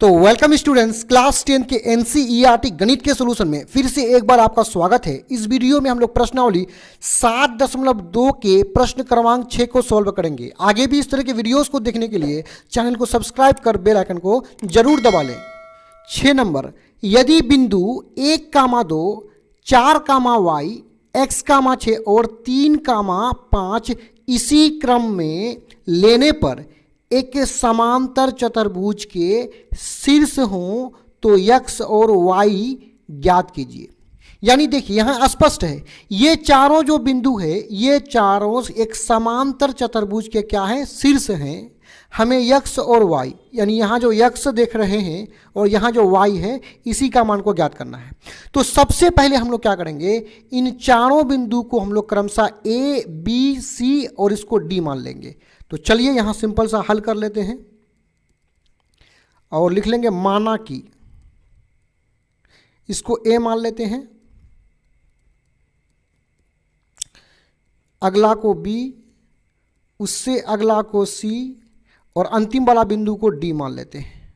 तो welcome students, class 10 के NCERT गणित के सॉल्यूशन में फिर से एक बार आपका स्वागत है। इस वीडियो में हम लोग प्रश्नावली 7.2 के प्रश्न क्रमांक 6 को सॉल्व करेंगे। आगे भी इस तरह के वीडियोस को देखने के लिए चैनल को सब्सक्राइब कर बेल आइकन को जरूर दबा लें। 6 नंबर, यदि बिंदु 1,2, 4,y, x,6 और 3,5 इसी क्रम में लेने पर एक समांतर चतुर्भुज के शीर्ष हों तो x और y ज्ञात कीजिए। यानी देखिए यहां स्पष्ट है, ये चारों जो बिंदु है ये चारों एक समांतर चतुर्भुज के क्या है, शीर्ष हैं। हमें x और y यानी यहाँ जो x देख रहे हैं और यहाँ जो y है इसी का मान को ज्ञात करना है। तो सबसे पहले हम लोग क्या करेंगे, इन चारों बिंदु को हम लोग क्रमशः a, b, c और इसको d मान लेंगे। तो चलिए यहाँ सिंपल सा हल कर लेते हैं और लिख लेंगे माना कि इसको a मान लेते हैं, अगला को b, उससे अगला को c और अंतिम वाला बिंदु को d मान लेते हैं।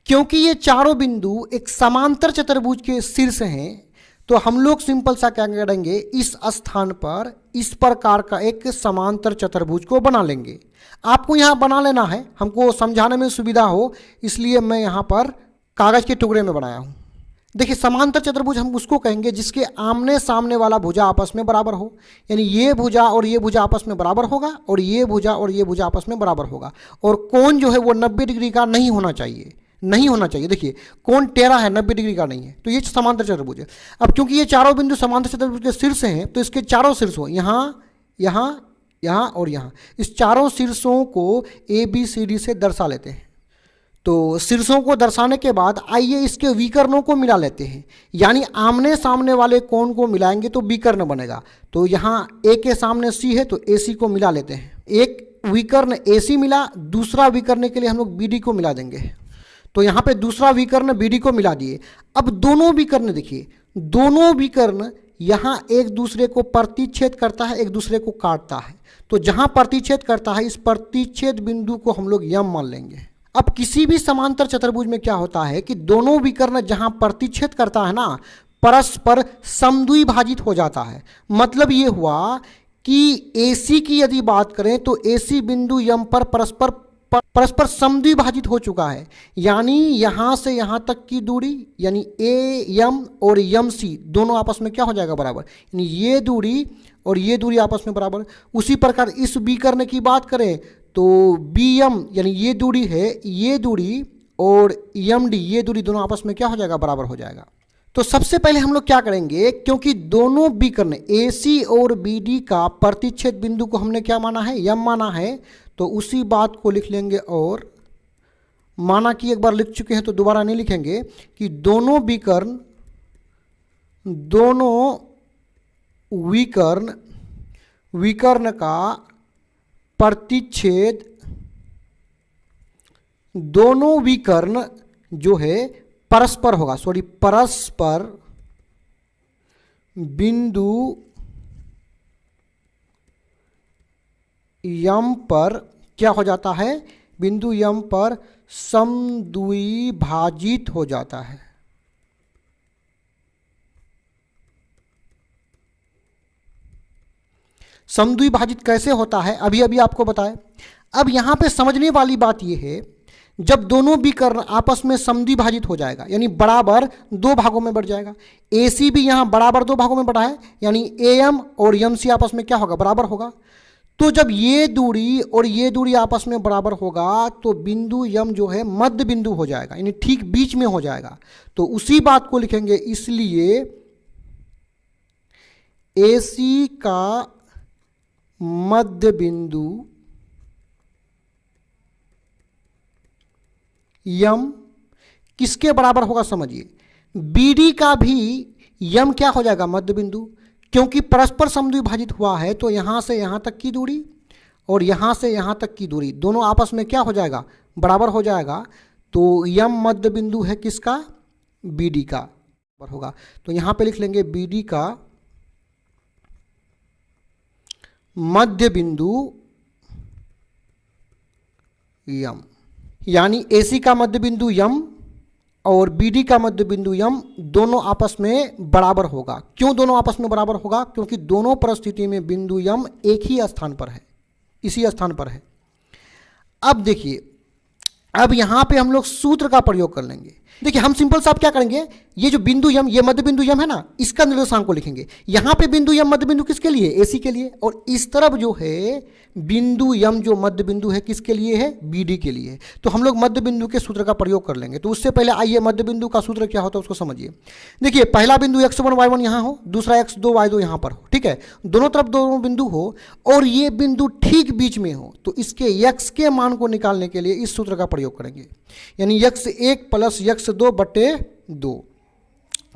क्योंकि ये चारों बिंदु एक समांतर चतुर्भुज के शीर्ष हैं तो हम लोग सिंपल सा क्या करेंगे, इस स्थान पर इस प्रकार का एक समांतर चतुर्भुज को बना लेंगे। आपको यहाँ बना लेना है, हमको समझाने में सुविधा हो इसलिए मैं यहाँ पर कागज के टुकड़े में बनाया हूँ। देखिए समांतर चतुर्भुज हम उसको कहेंगे जिसके आमने सामने वाला भुजा आपस में बराबर हो। यानी ये भुजा और ये भुजा आपस में बराबर होगा और ये भुजा और ये भुजा आपस में बराबर होगा और कोण जो है वो 90 डिग्री का नहीं होना चाहिए, नहीं होना चाहिए। देखिए कोण टेढ़ा है, 90 डिग्री का नहीं है, तो ये समांतर चतुर्भुज है। अब क्योंकि ये चारों बिंदु समांतर चतुर्भुज के शीर्ष हैं तो इसके चारों शीर्षों यहाँ, यहाँ, यहाँ और यहाँ, इस चारों शीर्षों को ए बी सी डी से दर्शा लेते हैं। तो शीर्षों को दर्शाने के बाद आइए इसके विकर्णों को मिला लेते हैं। यानी आमने सामने वाले कोण को मिलाएंगे तो विकर्ण बनेगा। तो यहाँ ए के सामने सी है तो ए सी को मिला लेते हैं। एक विकर्ण ए सी मिला, दूसरा विकर्ण के लिए हम लोग बी डी को मिला देंगे। तो यहाँ पे दूसरा विकर्ण बी डी को मिला दिए। अब दोनों विकर्ण देखिए, दोनों विकर्ण यहाँ एक दूसरे को प्रतिच्छेद करता है, एक दूसरे को काटता है। तो जहाँ प्रतिच्छेद करता है इस प्रतिच्छेद बिंदु को हम लोग यम मान लेंगे। अब किसी भी समांतर चतुर्भुज में क्या होता है कि दोनों विकर्ण जहाँ प्रतिच्छेद करता है ना, परस्पर समद्विभाजित हो जाता है। मतलब ये हुआ कि AC की यदि बात करें तो AC बिंदु यम पर परस्पर समद्विभाजित हो चुका है। यानी यहाँ से यहाँ तक की दूरी यानी AM और MC दोनों आपस में क्या हो जाएगा, बराबर। यानी ये दूरी और ये दूरी आपस में बराबर। उसी प्रकार इस विकर्ण की बात करें तो BM यानी ये दूरी है, ये दूरी और MD ये दूरी दोनों आपस में क्या हो जाएगा, बराबर हो जाएगा। तो सबसे पहले हम लोग क्या करेंगे, क्योंकि दोनों विकर्ण AC और BD का प्रतिच्छेद बिंदु को हमने क्या माना है, यम माना है, तो उसी बात को लिख लेंगे। और माना कि एक बार लिख चुके हैं तो दोबारा नहीं लिखेंगे कि दोनों विकर्ण का प्रतिच्छेद, दोनों विकर्ण जो है परस्पर होगा, परस्पर बिंदु यम पर क्या हो जाता है, बिंदु यम पर समद्विभाजित हो जाता है। समद्विभाजित कैसे होता है अभी अभी आपको बताएं। अब यहां पे समझने वाली बात यह है, जब दोनों विकर्ण आपस में समद्विभाजित हो जाएगा यानी बराबर दो भागों में बढ़ जाएगा। AC भी यहां बराबर दो भागों में बढ़ा है यानी AM और MC आपस में क्या होगा, बराबर होगा। तो जब ये दूरी और ये दूरी आपस में बराबर होगा तो बिंदु यम जो है मध्य बिंदु हो जाएगा, यानी ठीक बीच में हो जाएगा। तो उसी बात को लिखेंगे, इसलिए AC का मध्य बिंदु यम किसके बराबर होगा, समझिए BD का भी यम क्या हो जाएगा, मध्य बिंदु। क्योंकि परस्पर समद्विभाजित हुआ है तो यहाँ से यहाँ तक की दूरी और यहाँ से यहाँ तक की दूरी दोनों आपस में क्या हो जाएगा, बराबर हो जाएगा। तो यम मध्य बिंदु है किसका, BD का बराबर होगा। तो यहाँ पे लिख लेंगे BD का मध्य बिंदु यम। यानी AC का मध्य बिंदु यम और BD का मध्य बिंदु यम दोनों आपस में बराबर होगा। क्यों दोनों आपस में बराबर होगा? क्योंकि दोनों परिस्थिति में बिंदु यम एक ही स्थान पर है, इसी स्थान पर है। अब देखिए, अब यहां पे हम लोग सूत्र का प्रयोग कर लेंगे। देखिए, हम सिंपल सा क्या करेंगे, ये जो बिंदु यम, ये मध्य बिंदु यम है ना, इसका निर्देशांक को लिखेंगे। यहां पे बिंदु यम मध्य बिंदु किसके लिए? AC के लिए। और इस तरफ जो है बिंदु यम जो मध्य बिंदु है किसके लिए है? BD के लिए। तो हम लोग मध्य बिंदु के सूत्र का प्रयोग कर लेंगे। तो उससे पहले आइए मध्य बिंदु का सूत्र क्या होता है उसको समझिए। देखिए, पहला बिंदु x1 y1 यहां हो, दूसरा x2 y2 यहां पर हो, ठीक है, दोनों तरफ दोनों बिंदु हो और ये बिंदु ठीक बीच में हो, तो इसके x के मान को निकालने के लिए इस सूत्र का प्रयोग करेंगे। यानी x1 प्लस x2 बटे 2,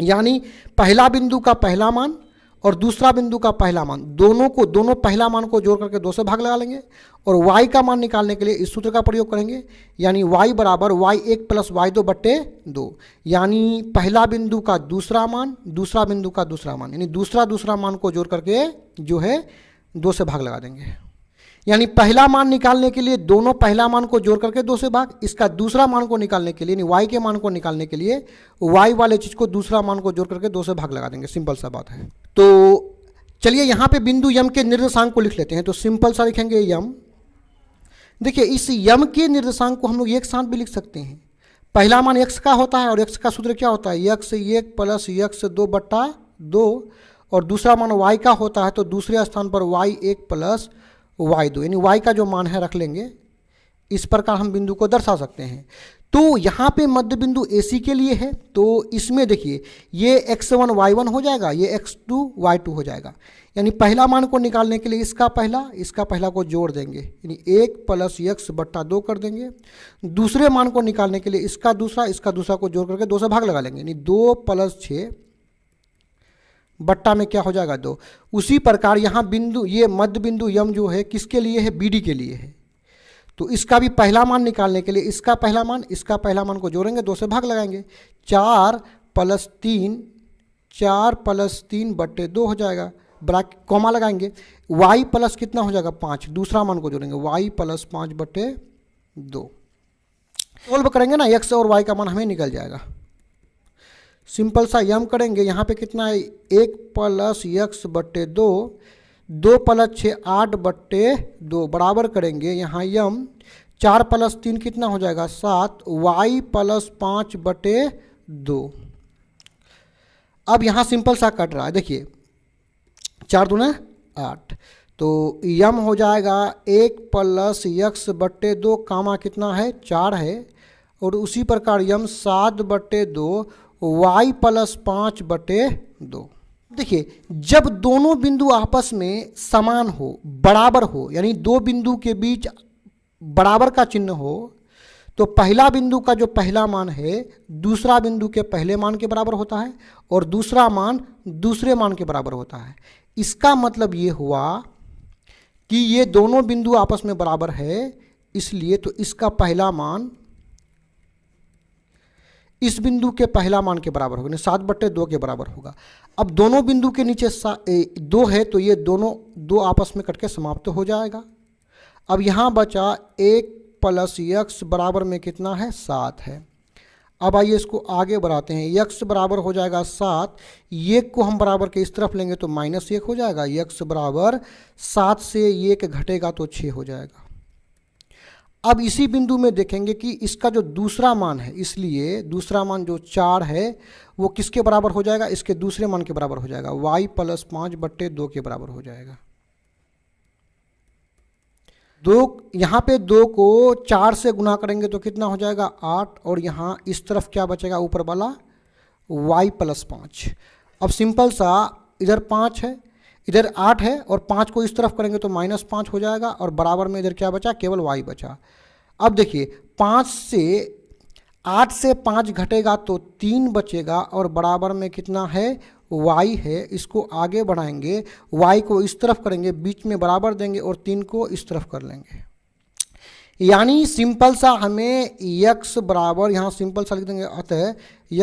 यानी पहला बिंदु का पहला मान और दूसरा बिंदु का पहला मान, दोनों पहला मान को जोड़ करके 2 से भाग लगा लेंगे और y का मान निकालने के लिए इस सूत्र का प्रयोग करेंगे। यानी y बराबर y1 प्लस y2 बटे 2, यानी पहला बिंदु का दूसरा मान, दूसरा बिंदु का दूसरा मान, यानी दूसरा मान को जोड़ करके जो है 2 से भाग लगा देंगे। यानी पहला मान निकालने के लिए दोनों पहला मान को जोड़ करके 2 से भाग, इसका दूसरा मान को निकालने के लिए, यानी y के मान को निकालने के लिए y वाले चीज को दूसरा मान को जोड़ करके 2 से भाग लगा देंगे। सिंपल सा बात है। तो चलिए यहाँ पे बिंदु यम के निर्देशांक को लिख लेते हैं। तो सिंपल सा लिखेंगे यम। देखिए, इस यम के निर्देशांक को हम लोग एक साथ भी लिख सकते हैं। पहला मान x का होता है और x का सूत्र क्या होता है? x1 प्लस x2 बटा 2 और दूसरा मान y का होता है, तो दूसरे स्थान पर y1 प्लस y2, यानी y का जो मान है रख लेंगे। इस प्रकार हम बिंदु को दर्शा सकते हैं। तो यहाँ पे मध्य बिंदु AC के लिए है, तो इसमें देखिए ये x1 y1 हो जाएगा, ये x2 y2 हो जाएगा। यानी पहला मान को निकालने के लिए इसका पहला को जोड़ देंगे, यानी 1 प्लस x बट्टा 2 कर देंगे। दूसरे मान को निकालने के लिए इसका दूसरा को जोड़ करके 2 से भाग लगा लेंगे, यानी 2 प्लस 6 बट्टा में क्या हो जाएगा? 2। उसी प्रकार यहाँ बिंदु, ये मध्य बिंदु यम जो है किसके लिए है? BD के लिए है। तो इसका भी पहला मान निकालने के लिए इसका पहला मान को जोड़ेंगे, 2 से भाग लगाएंगे। 4 प्लस 3 बट्टे 2 हो जाएगा, ब्रैकेट कॉमा लगाएंगे। y प्लस कितना हो जाएगा? 5, दूसरा मान को जोड़ेंगे, y प्लस 5 बट्टे 2। सोल्व करेंगे ना, x और y का मान हमें निकल जाएगा। सिंपल सा यम करेंगे, यहाँ पे कितना है? 1 प्लस x बट्टे 2, 2 प्लस 6 8 बट्टे 2 बराबर करेंगे यहाँ यम। 4 प्लस 3 कितना हो जाएगा? 7, y प्लस 5 बटे 2। अब यहाँ सिंपल सा कट रहा है, देखिए 4 दूना 8, तो यम हो जाएगा 1 प्लस x बट्टे 2 कामा कितना है? 4 है, और उसी प्रकार यम 7 बट्टे 2 y प्लस 5 बटे 2। देखिए, जब दोनों बिंदु आपस में समान हो, बराबर हो, यानी दो बिंदु के बीच बराबर का चिन्ह हो, तो पहला बिंदु का जो पहला मान है दूसरा बिंदु के पहले मान के बराबर होता है और दूसरा मान दूसरे मान के बराबर होता है। इसका मतलब ये हुआ कि ये दोनों बिंदु आपस में बराबर है, इसलिए तो इसका पहला मान इस बिंदु के पहला मान के बराबर होगा, 7/2 के बराबर होगा। अब दोनों बिंदु के नीचे 2 है, तो ये दोनों 2 आपस में कट के समाप्त हो जाएगा। अब यहाँ बचा 1 प्लस x बराबर में कितना है? 7 है। अब आइए इसको आगे बढ़ाते हैं, x बराबर हो जाएगा 7, ये को हम बराबर के इस तरफ लेंगे तो -1 हो जाएगा, x बराबर 7 से 1 घटेगा तो 6 हो जाएगा। अब इसी बिंदु में देखेंगे कि इसका जो दूसरा मान है, इसलिए दूसरा मान जो 4 है वो किसके बराबर हो जाएगा? इसके दूसरे मान के बराबर हो जाएगा, y प्लस 5/2 के बराबर हो जाएगा। 2 यहाँ पे 2 को 4 से गुना करेंगे तो कितना हो जाएगा? 8, और यहाँ इस तरफ क्या बचेगा ऊपर वाला? y plus 5। अब सिंपल सा इधर 5 है, इधर 8 है, और 5 को इस तरफ करेंगे तो -5 हो जाएगा, और बराबर में इधर क्या बचा? केवल y बचा। अब देखिए 8 से 5 घटेगा तो 3 बचेगा, और बराबर में कितना है? y है। इसको आगे बढ़ाएंगे, y को इस तरफ करेंगे, बीच में बराबर देंगे और 3 को इस तरफ कर लेंगे। यानी सिंपल सा हमें x बराबर, यहाँ सिंपल सा लिख देंगे, अतः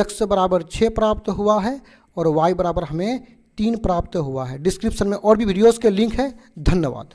x बराबर 6 प्राप्त हुआ है और y बराबर हमें 3 प्राप्त हुआ है। डिस्क्रिप्शन में और भी वीडियोस के लिंक है। धन्यवाद।